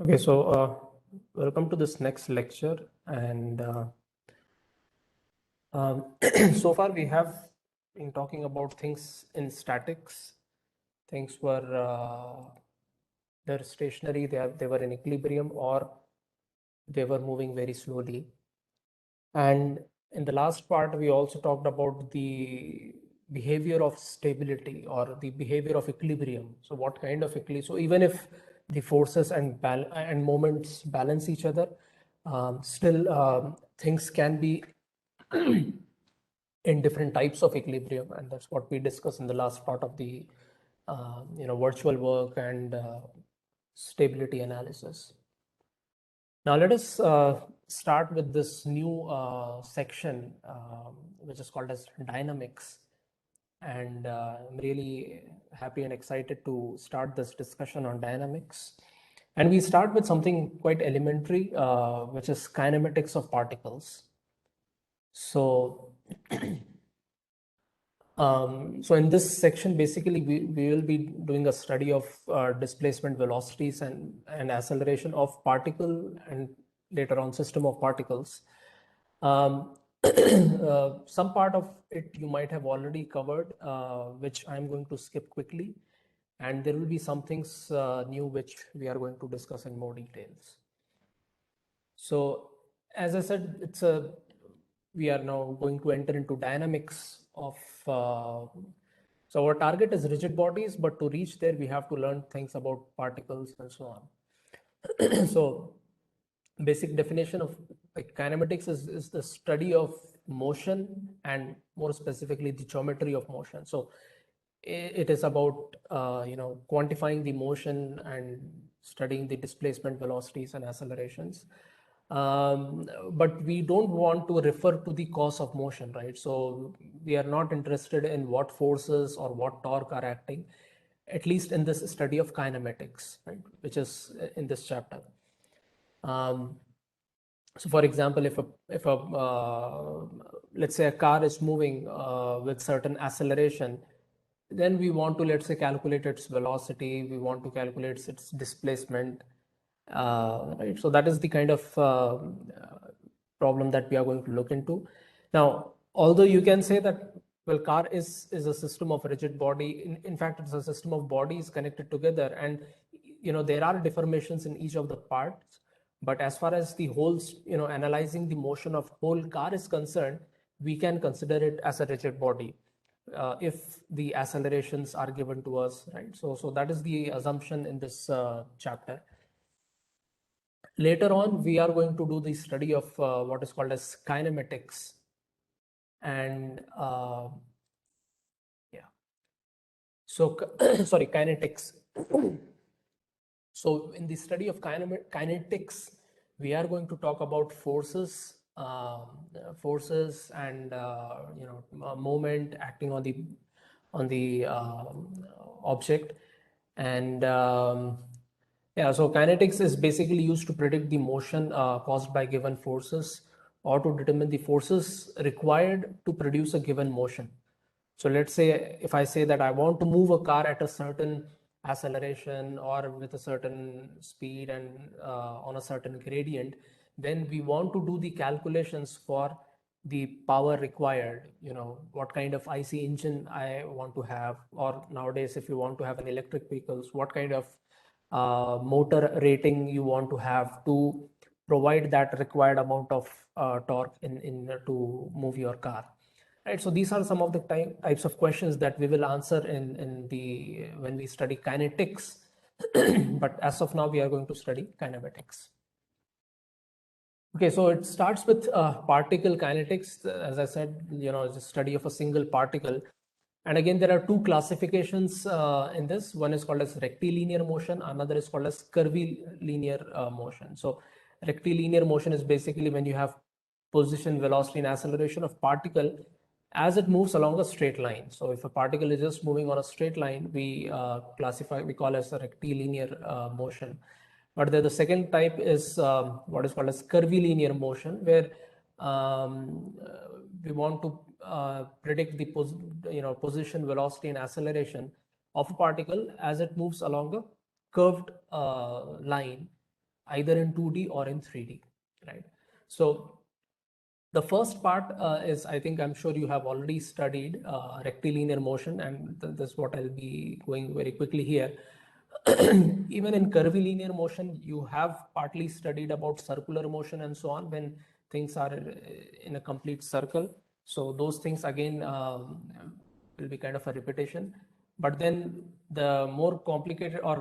Okay, so welcome to this next lecture. And so far we have been talking about things in statics. Things were they're stationary, they were in equilibrium, or they were moving very slowly. And in the last part, we also talked about the behavior of stability or the behavior of equilibrium. So what kind of equilibrium? So even if the forces and moments balance each other, still things can be in different types of equilibrium, and that's what we discussed in the last part of the virtual work and stability analysis. Now let us start with this new section, which is called as dynamics. And I'm really happy and excited to start this discussion on dynamics. And we start with something quite elementary, which is kinematics of particles. So so in this section, basically, we will be doing a study of displacement velocities and acceleration of particle and later on system of particles. Some part of it you might have already covered, which I'm going to skip quickly. And there will be some things new which we are going to discuss in more details. So as I said, we are now going to enter into dynamics of, so our target is rigid bodies, but to reach there, we have to learn things about particles and so on. So basic definition of kinematics is the study of motion and more specifically the geometry of motion. So it is about quantifying the motion and studying the displacement velocities and accelerations. But we don't want to refer to the cause of motion, right? So we are not interested in what forces or what torque are acting, at least in this study of kinematics, right, which is in this chapter. So for example, if a let's say a car is moving with certain acceleration, then we want to, let's say, calculate its velocity, we want to calculate its displacement, right? So that is the kind of problem that we are going to look into. Now, although you can say that, well, car is a system of rigid body. In fact, it's a system of bodies connected together, and there are deformations in each of the parts. But as far as the whole, analyzing the motion of whole car is concerned, we can consider it as a rigid body if the accelerations are given to us, right? So that is the assumption in this chapter. Later on, we are going to do the study of what is called as kinematics. And yeah, so sorry, kinetics. So in the study of kinetics, we are going to talk about forces, and moment acting on the object. And yeah, so kinetics is basically used to predict the motion caused by given forces, or to determine the forces required to produce a given motion. So let's say if I say that I want to move a car at a certain acceleration or with a certain speed and on a certain gradient, then we want to do the calculations for the power required, what kind of IC engine I want to have, or nowadays if you want to have an electric vehicles, what kind of motor rating you want to have to provide that required amount of torque in to move your car. Right, so these are some of the types of questions that we will answer in the when we study kinetics. But as of now, we are going to study kinematics. Okay, so it starts with particle kinetics. As I said, it's a study of a single particle. And again, there are two classifications in this. One is called as rectilinear motion. Another is called as curvilinear motion. So rectilinear motion is basically when you have position, velocity, and acceleration of particle as it moves along a straight line. So if a particle is just moving on a straight line, we call as a rectilinear motion. But the second type is what is called as curvilinear motion, where we want to predict the position, velocity, and acceleration of a particle as it moves along a curved line. either in 2D or in 3D, right? So the first part is, I think I'm sure you have already studied rectilinear motion, and that's what I'll be going very quickly here. Even in curvilinear motion, you have partly studied about circular motion and so on when things are in a complete circle. So those things again will be kind of a repetition. But then the more complicated, or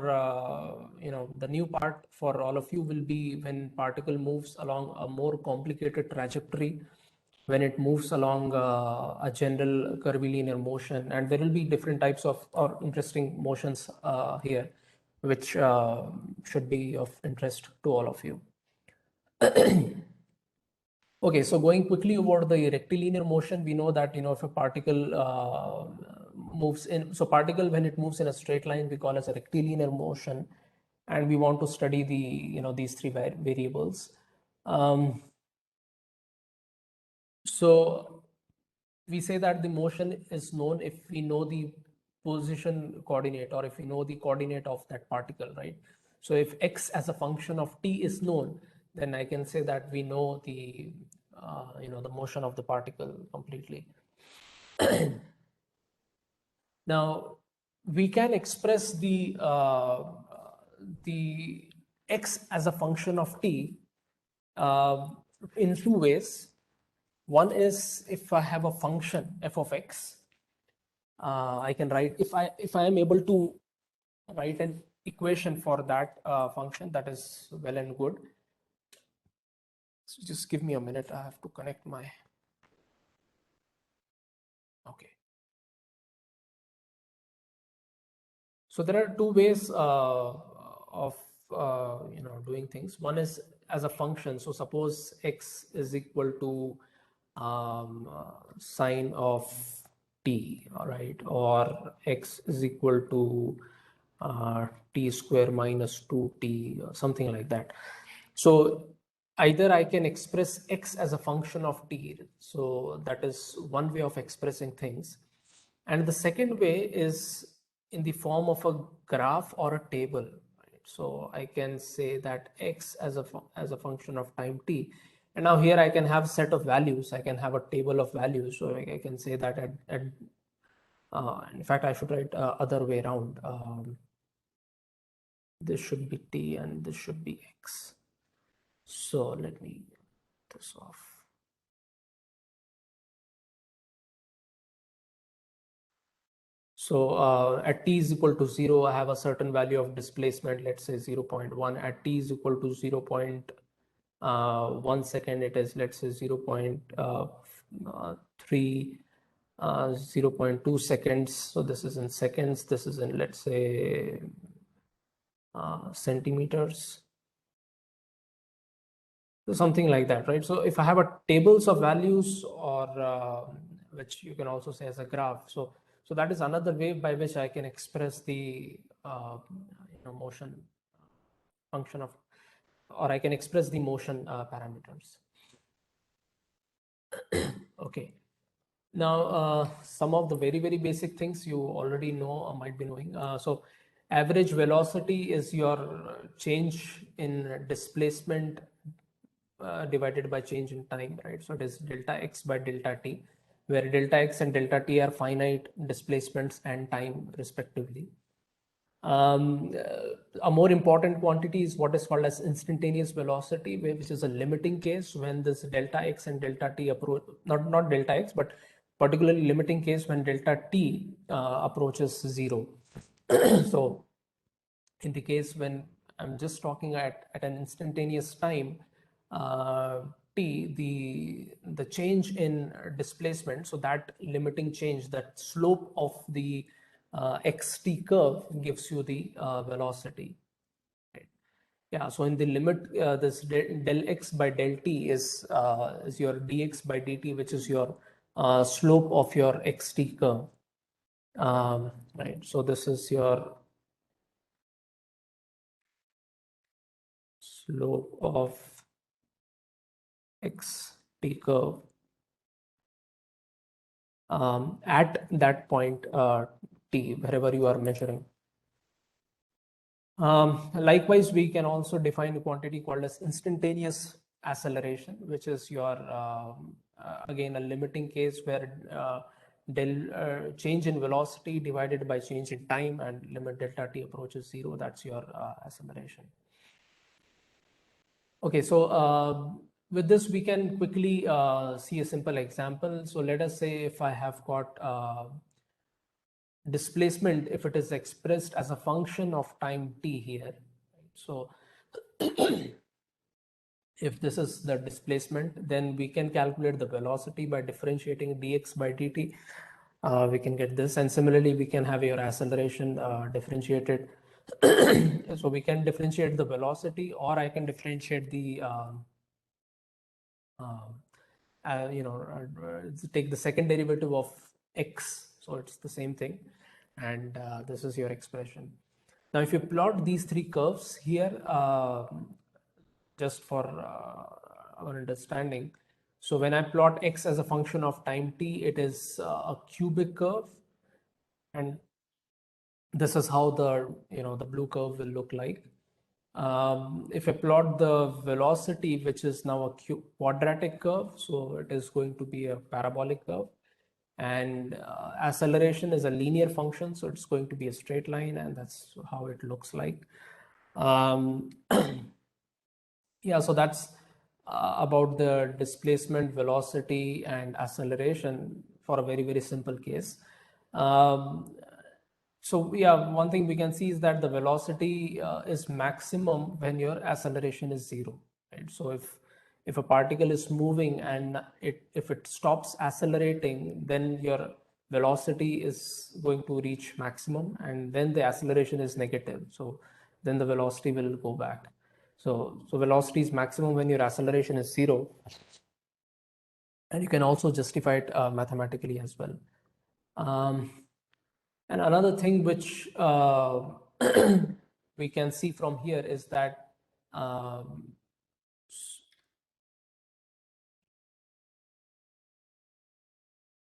the new part for all of you will be when particle moves along a more complicated trajectory, when it moves along a general curvilinear motion, and there will be different types of or interesting motions here, which should be of interest to all of you. Okay, so going quickly over the rectilinear motion, we know that if a particle moves in, so particle when it moves in a straight line, we call as a rectilinear motion, and we want to study the these three variables. So we say that the motion is known if we know the position coordinate, or if we know the coordinate of that particle, right? So if x as a function of t is known, then I can say that we know the the motion of the particle completely. Now we can express the x as a function of t in two ways. One is if I have a function f of x, I can write, if I am able to write an equation for that function, that is well and good. So just give me a minute. I have to connect my. Okay. So there are two ways of doing things. One is as a function. So suppose x is equal to sine of t, all right, or x is equal to t square minus 2t, or something like that. So either I can express x as a function of t. So that is one way of expressing things. And the second way is in the form of a graph or a table. Right? So I can say that x as a function of time t. And now here I can have set of values. I can have a table of values. So I can say that in fact, I should write other way around. This should be t and this should be x. So let me get this off. So at t is equal to 0, I have a certain value of displacement, let's say 0.1. At t is equal to 0.1 second, it is, let's say, 0.3, 0.2 seconds. So this is in seconds. This is in, let's say, centimeters. So something like that, right? So if I have a tables of values, or which you can also say as a graph. So that is another way by which I can express the motion function of, or I can express the motion parameters. Okay. Now some of the very basic things you already know or might be knowing. So average velocity is your change in displacement divided by change in time, right? So it is delta x by delta t, where delta x and delta t are finite displacements and time respectively. A more important quantity is what is called as instantaneous velocity, which is a limiting case when this delta x and delta t approach, not delta x, but particularly limiting case when delta t approaches 0. So in the case when I'm just talking at an instantaneous time, t, the change in displacement, so that limiting change, that slope of the xt curve gives you the velocity. Right? Yeah, so in the limit, this del x by del t is your dx by dt, which is your slope of your xt curve. Right, so this is your slope of xt curve at that point t, wherever you are measuring. Likewise, we can also define a quantity called as instantaneous acceleration, which is your again a limiting case where change in velocity divided by change in time and limit delta t approaches 0. That's your acceleration. Okay, so with this we can quickly see a simple example. So let us say if I have got displacement, if it is expressed as a function of time t here. So if this is the displacement, then we can calculate the velocity by differentiating dx by dt. We can get this, and similarly we can have your acceleration differentiated. So we can differentiate the velocity, or I can differentiate the take the second derivative of x, so it's the same thing, and this is your expression. Now if you plot these three curves here, just for our understanding, so when I plot x as a function of time t, it is a cubic curve, and this is how the the blue curve will look like. If I plot the velocity, which is now a quadratic curve, so it is going to be a parabolic curve, and acceleration is a linear function, so it's going to be a straight line, and that's how it looks like. Yeah, so that's about the displacement, velocity, and acceleration for a very, very simple case. So yeah, one thing we can see is that the velocity is maximum when your acceleration is 0, right? So if a particle is moving and if it stops accelerating, then your velocity is going to reach maximum, and then the acceleration is negative. So then the velocity will go back. So velocity is maximum when your acceleration is 0, and you can also justify it mathematically as well. And another thing which we can see from here is that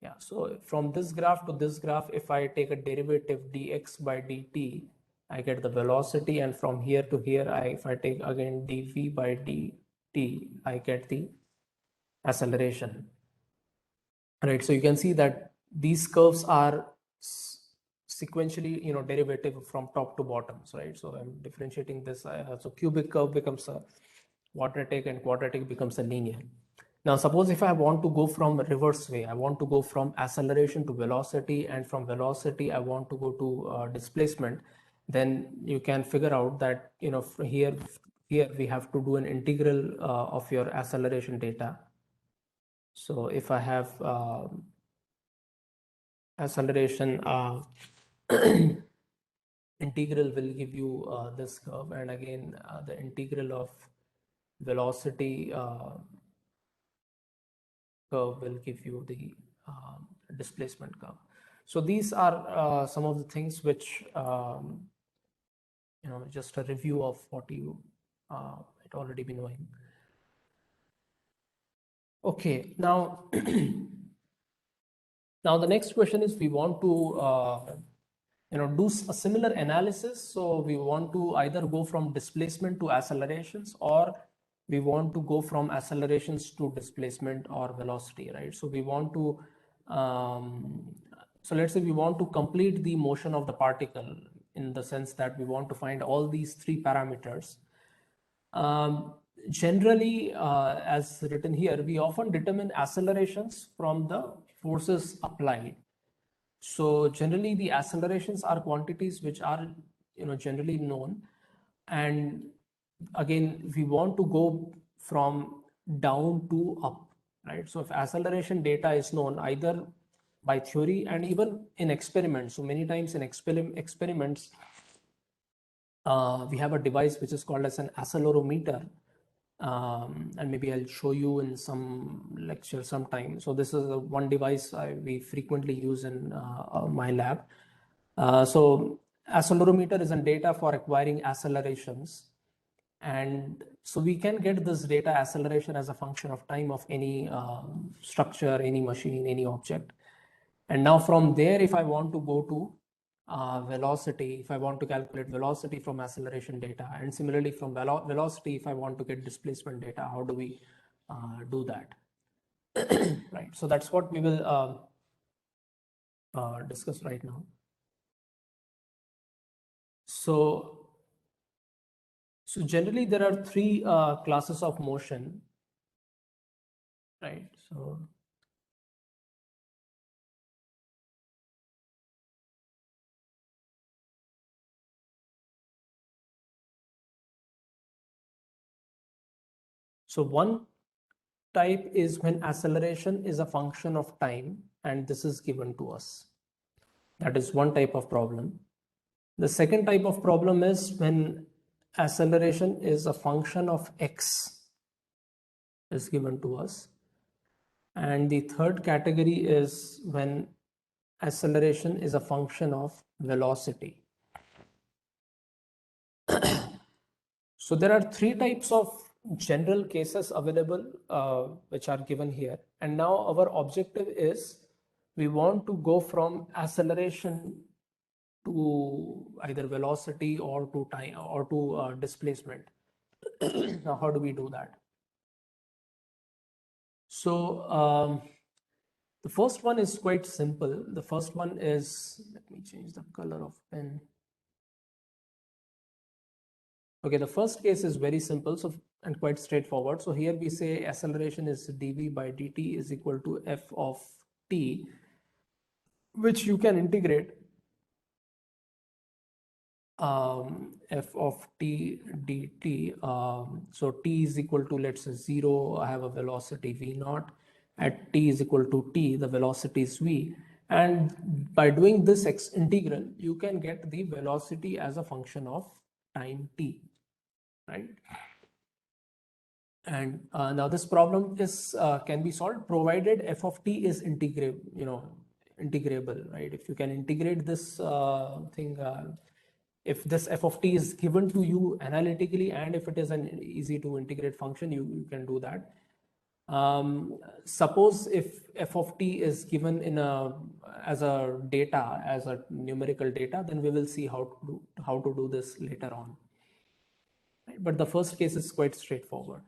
yeah, so from this graph to this graph, if I take a derivative dx by dt, I get the velocity, and from here to here, if I take again dv by dt, I get the acceleration. Right, so you can see that these curves are sequentially, derivative from top to bottoms, right? So I'm differentiating this. So cubic curve becomes a quadratic, and quadratic becomes a linear. Now, suppose if I want to go from reverse way, I want to go from acceleration to velocity, and from velocity I want to go to displacement, then you can figure out that here we have to do an integral of your acceleration data. So if I have acceleration integral will give you this curve, and again the integral of velocity curve will give you the displacement curve. So these are some of the things which just a review of what you might already be knowing. Okay, now now the next question is, we want to do a similar analysis. So we want to either go from displacement to accelerations, or we want to go from accelerations to displacement or velocity, right? So we want to so let's say we want to complete the motion of the particle, in the sense that we want to find all these three parameters. Generally, as written here, we often determine accelerations from the forces applied. So generally the accelerations are quantities which are generally known, and again we want to go from down to up, right? So if acceleration data is known either by theory and even in experiments, so many times in experiments we have a device which is called as an accelerometer, and maybe I'll show you in some lecture sometime. So this is one device we frequently use in my lab. So accelerometer is a data for acquiring accelerations, and so we can get this data acceleration as a function of time of any structure, any machine, any object. And now from there, if I want to go to velocity if I want to calculate velocity from acceleration data, and similarly from velocity if I want to get displacement data, how do we do that? Right, so that's what we will discuss right now. So generally there are three classes of motion, right? So one type is when acceleration is a function of time and this is given to us. That is one type of problem. The second type of problem is when acceleration is a function of x is given to us. And the third category is when acceleration is a function of velocity. So there are three types of general cases available which are given here. And now our objective is we want to go from acceleration to either velocity or to time or to displacement. Now, how do we do that? So the first one is quite simple. The first one is, let me change the color of pen. Okay, the first case is very simple and quite straightforward. So here we say acceleration is dv by dt is equal to f of t, which you can integrate f of t dt. So t is equal to, let's say, 0. I have a velocity v naught. At t is equal to t, the velocity is v. And by doing this integral, you can get the velocity as a function of time t, right? And now this problem is can be solved provided f of t is integrable, right? If you can integrate this thing, if this f of t is given to you analytically, and if it is an easy to integrate function, you can do that. Suppose if f of t is given as a numerical data, then we will see how to do this later on. Right? But the first case is quite straightforward.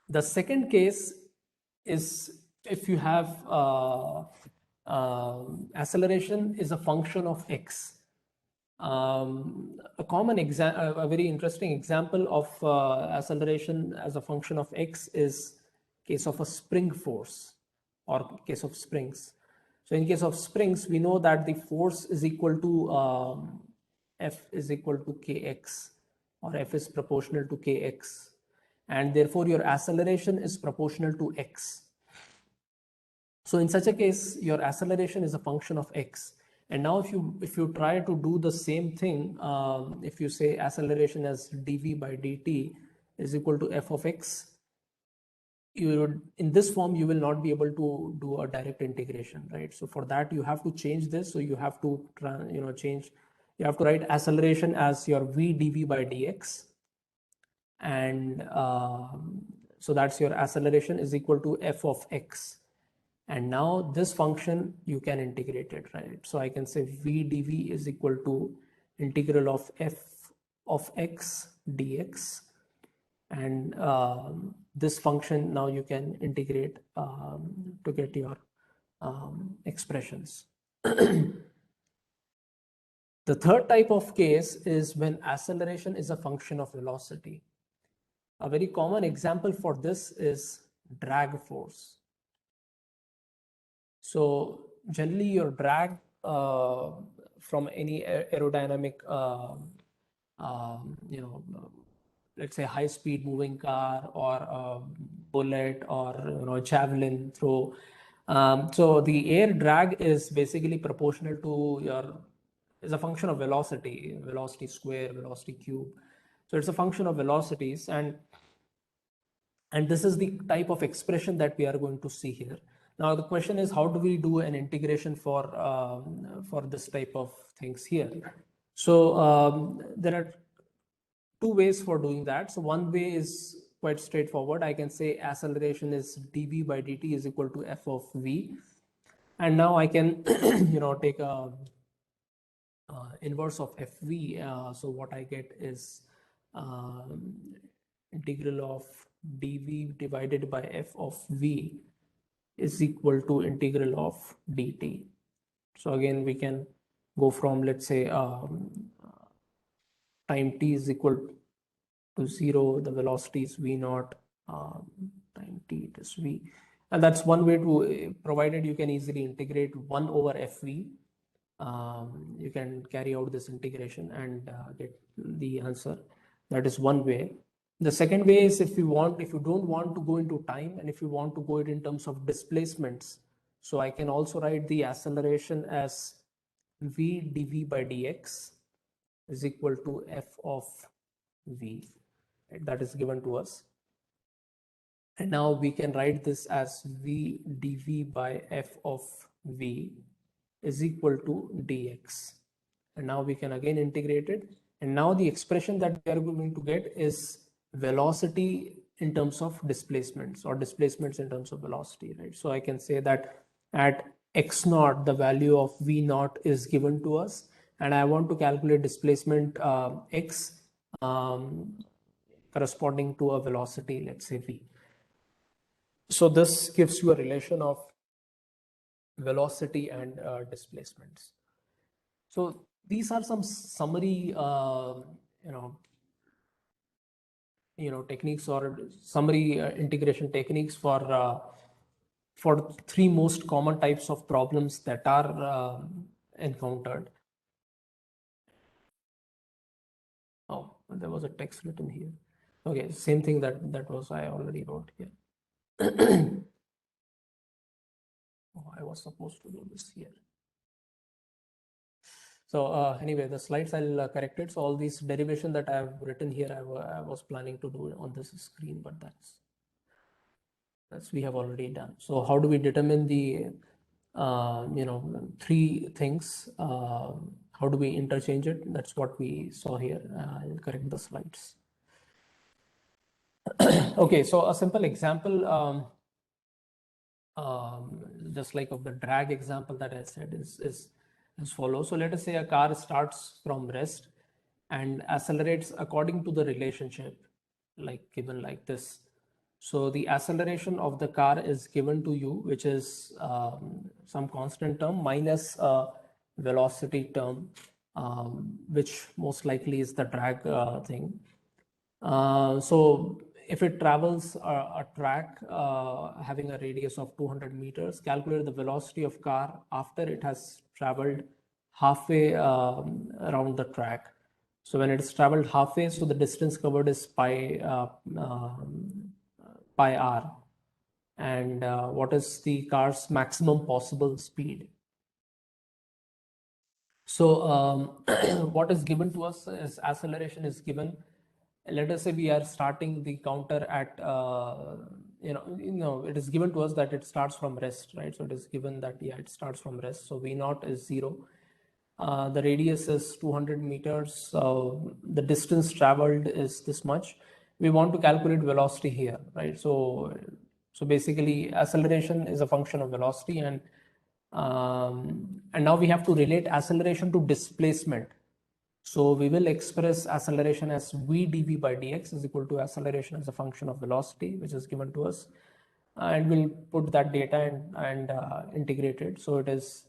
The second case is if you have acceleration is a function of x. A very interesting example of acceleration as a function of x is case of a spring force or case of springs. So in case of springs, we know that the force is equal to F is equal to kx, or F is proportional to kx, and therefore your acceleration is proportional to x. So in such a case, your acceleration is a function of x. And now if you try to do the same thing, if you say acceleration as dv by dt is equal to f of x, in this form you will not be able to do a direct integration, right? So for that you have to change this. So you have to you have to write acceleration as your v dv by dx, and so that's your acceleration is equal to f of x. And now this function you can integrate it, right? So I can say v dv is equal to integral of f of x dx, and this function now you can integrate to get your expressions. The third type of case is when acceleration is a function of velocity. A very common example for this is drag force. So generally your drag from any aerodynamic, let's say high speed moving car or a bullet or javelin throw. So the air drag is basically proportional to is a function of velocity square, velocity cube. So it's a function of velocities, and this is the type of expression that we are going to see here. Now the question is, how do we do an integration for this type of things here? So there are two ways for doing that. So one way is quite straightforward. I can say acceleration is dv by dt is equal to f of v, And now I can, take a inverse of fv. So what I get is um, integral of dv divided by f of v is equal to integral of dt. So again, we can go from, let's say, time t is equal to 0, the velocity is v naught, time t it is v. And that's one way to, provided you can easily integrate 1 over fv, you can carry out this integration and get the answer. That is one way. The second way is if you don't want to go into time, and if you want to go it in terms of displacements, so I can also write the acceleration as v dv by dx is equal to f of v. That is given to us. And now we can write this as v dv by f of v is equal to dx. And now we can again integrate it. And now the expression that we are going to get is velocity in terms of displacements, or displacements in terms of velocity, right? So I can say that at x naught, the value of v naught is given to us, and I want to calculate displacement x corresponding to a velocity, let's say v. So this gives you a relation of velocity and displacements. So these are some summary, techniques, or summary integration techniques for three most common types of problems that are encountered. Oh, there was a text written here. Okay, same thing that was I already wrote here. Oh, I was supposed to do this here. So anyway, the slides I'll correct it. So all these derivation that I have written here, I was planning to do on this screen, but that's we have already done. So how do we determine the three things? How do we interchange it? That's what we saw here. I'll correct the slides. Okay, so a simple example, just like of the drag example that I said, is as follows. So let us say a car starts from rest and accelerates according to the relationship, like given like this. So the acceleration of the car is given to you, which is some constant term minus a velocity term, which most likely is the drag thing. So if it travels a track having a radius of 200 meters, calculate the velocity of car after it has traveled halfway around the track. So when it's traveled halfway, so the distance covered is pi r. And what is the car's maximum possible speed? So what is given to us is acceleration is given. Let us say we are starting the counter at it is given to us that it starts from rest, right? So it is given that it starts from rest. So v naught is 0. The radius is 200 meters. So the distance traveled is this much. We want to calculate velocity here, right? So basically acceleration is a function of velocity, and now we have to relate acceleration to displacement. So we will express acceleration as v dv by dx is equal to acceleration as a function of velocity, which is given to us, and we'll put that data and integrate it. So it is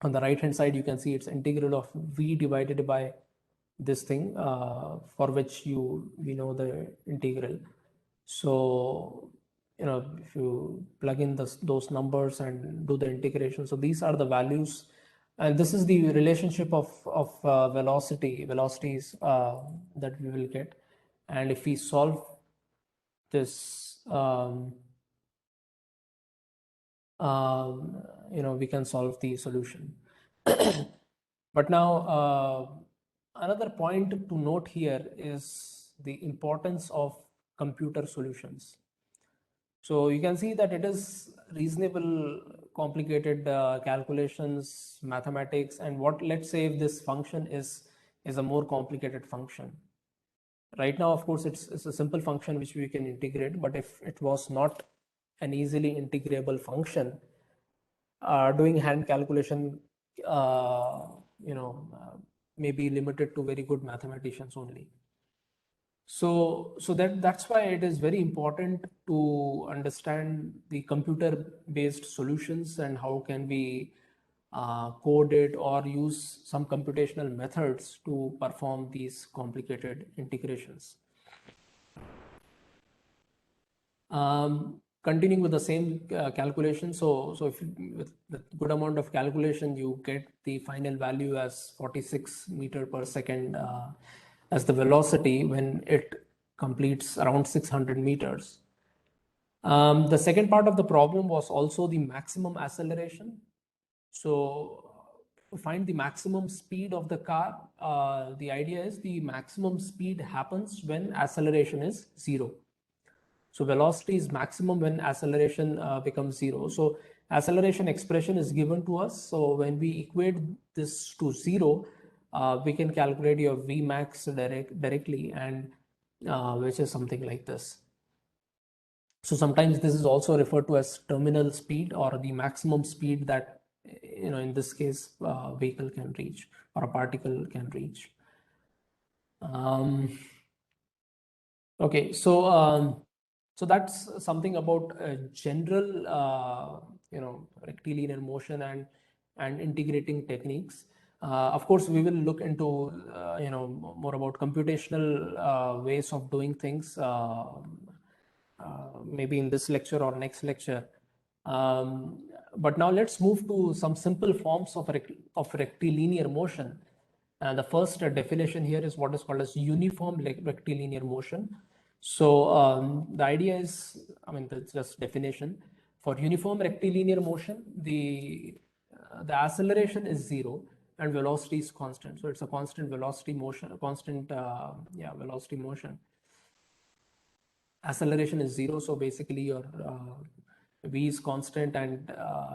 on the right hand side, you can see it's integral of v divided by this thing for which we know the integral. So if you plug in those numbers and do the integration, so these are the values, and this is the relationship of velocities that we will get. And if we solve this, we can solve the solution. But now another point to note here is the importance of computer solutions. So you can see that it is reasonable complicated calculations, mathematics, and let's say if this function is a more complicated function. Right now, of course, it's a simple function which we can integrate, but if it was not an easily integrable function, doing hand calculation, may be limited to very good mathematicians only. So that's why it is very important to understand the computer-based solutions and how can we code it or use some computational methods to perform these complicated integrations. Continuing with the same calculation, so if with good amount of calculation, you get the final value as 46 meter per second as the velocity when it completes around 600 meters. The second part of the problem was also the maximum acceleration. So to find the maximum speed of the car, the idea is the maximum speed happens when acceleration is 0. So velocity is maximum when acceleration becomes 0. So acceleration expression is given to us. So when we equate this to 0, we can calculate your Vmax directly, and which is something like this. So sometimes this is also referred to as terminal speed, or the maximum speed that, in this case, vehicle can reach or a particle can reach. Okay, so that's something about general, rectilinear motion and integrating techniques. Of course, we will look into more about computational ways of doing things, maybe in this lecture or next lecture. But now let's move to some simple forms of rectilinear motion. The first definition here is what is called as uniform rectilinear motion. So the idea is, that's just definition. For uniform rectilinear motion, the acceleration is 0 and velocity is constant. So it's a constant velocity motion, velocity motion. Acceleration is 0, so basically your v is constant, and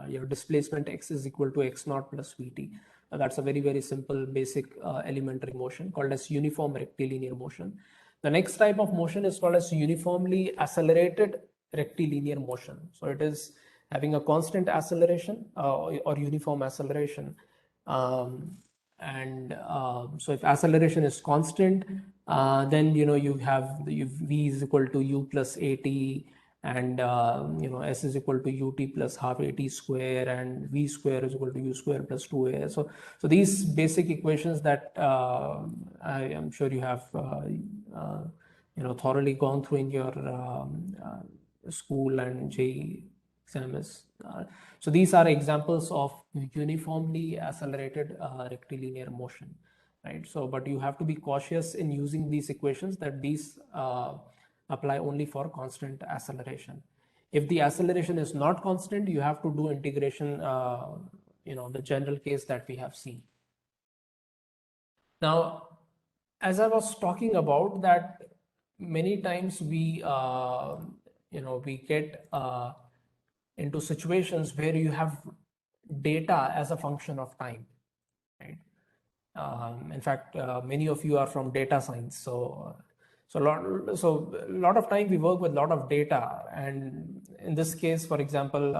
your displacement x is equal to x naught plus vt. That's a very, very simple basic elementary motion called as uniform rectilinear motion. The next type of motion is called as uniformly accelerated rectilinear motion. So it is having a constant acceleration or uniform acceleration. So if acceleration is constant, then you have v is equal to u plus at, and s is equal to ut plus half at square, and v square is equal to u square plus 2a. So these basic equations that I am sure you have thoroughly gone through in your school and JEE exams. So these are examples of uniformly accelerated rectilinear motion, right? So, but you have to be cautious in using these equations, that these apply only for constant acceleration. If the acceleration is not constant, you have to do integration, the general case that we have seen. Now, as I was talking about, that many times we get into situations where you have data as a function of time, right? In fact, many of you are from data science, so a lot of time we work with a lot of data, and in this case, for example,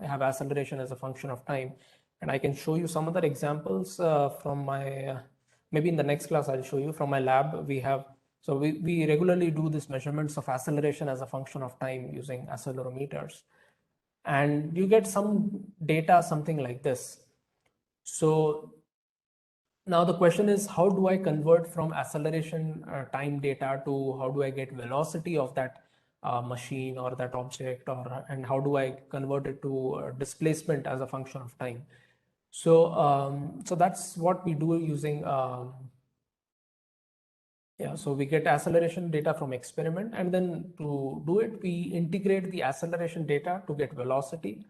have acceleration as a function of time, and I can show you some other examples from my maybe in the next class I'll show you from my lab. We regularly do these measurements of acceleration as a function of time using accelerometers, and you get some data something like this. So now the question is, how do I convert from acceleration time data to how do I get velocity of that machine or that object, and how do I convert it to displacement as a function of time? So that's what we do using so we get acceleration data from experiment, and then to do it, we integrate the acceleration data to get velocity,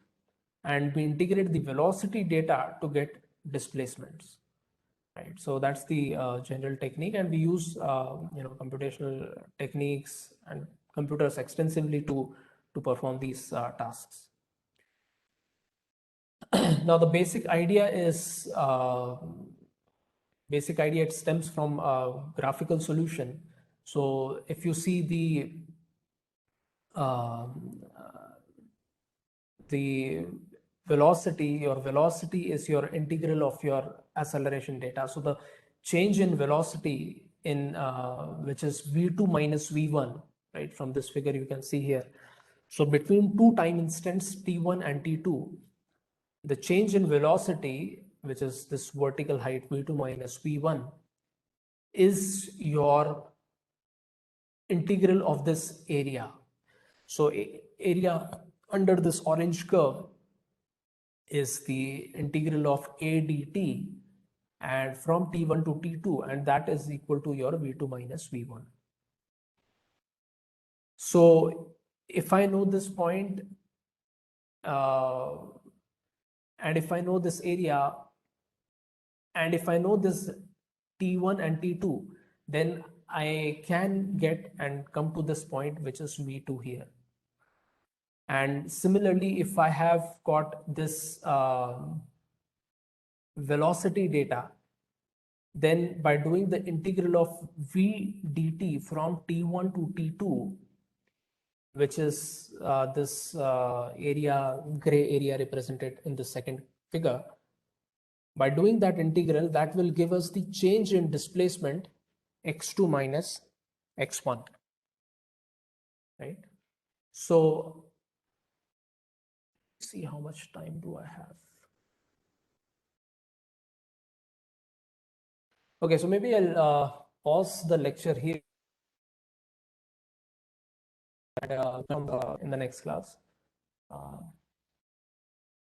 and we integrate the velocity data to get displacements. Right, so that's the general technique, and we use computational techniques and computers extensively to perform these tasks. Now the basic idea is it stems from a graphical solution. So if you see the velocity, your velocity is your integral of your acceleration data. So the change in velocity in which is v2 minus v1, right? From this figure you can see here. So between two time instants t1 and t2, the change in velocity, which is this vertical height v2 minus v1, is your integral of this area. So area under this orange curve is the integral of a dt, and from t1 to t2, and that is equal to your v2 minus v1. So if I know this point, and if I know this area, and if I know this t1 and t2, then I can get and come to this point, which is v2 here. And similarly, if I have got this velocity data, then by doing the integral of v dt from t1 to t2, which is this area, gray area represented in the second figure, by doing that integral, that will give us the change in displacement x2 minus x1, right? So see how much time do I have. Okay, so maybe I'll pause the lecture here and come in the next class.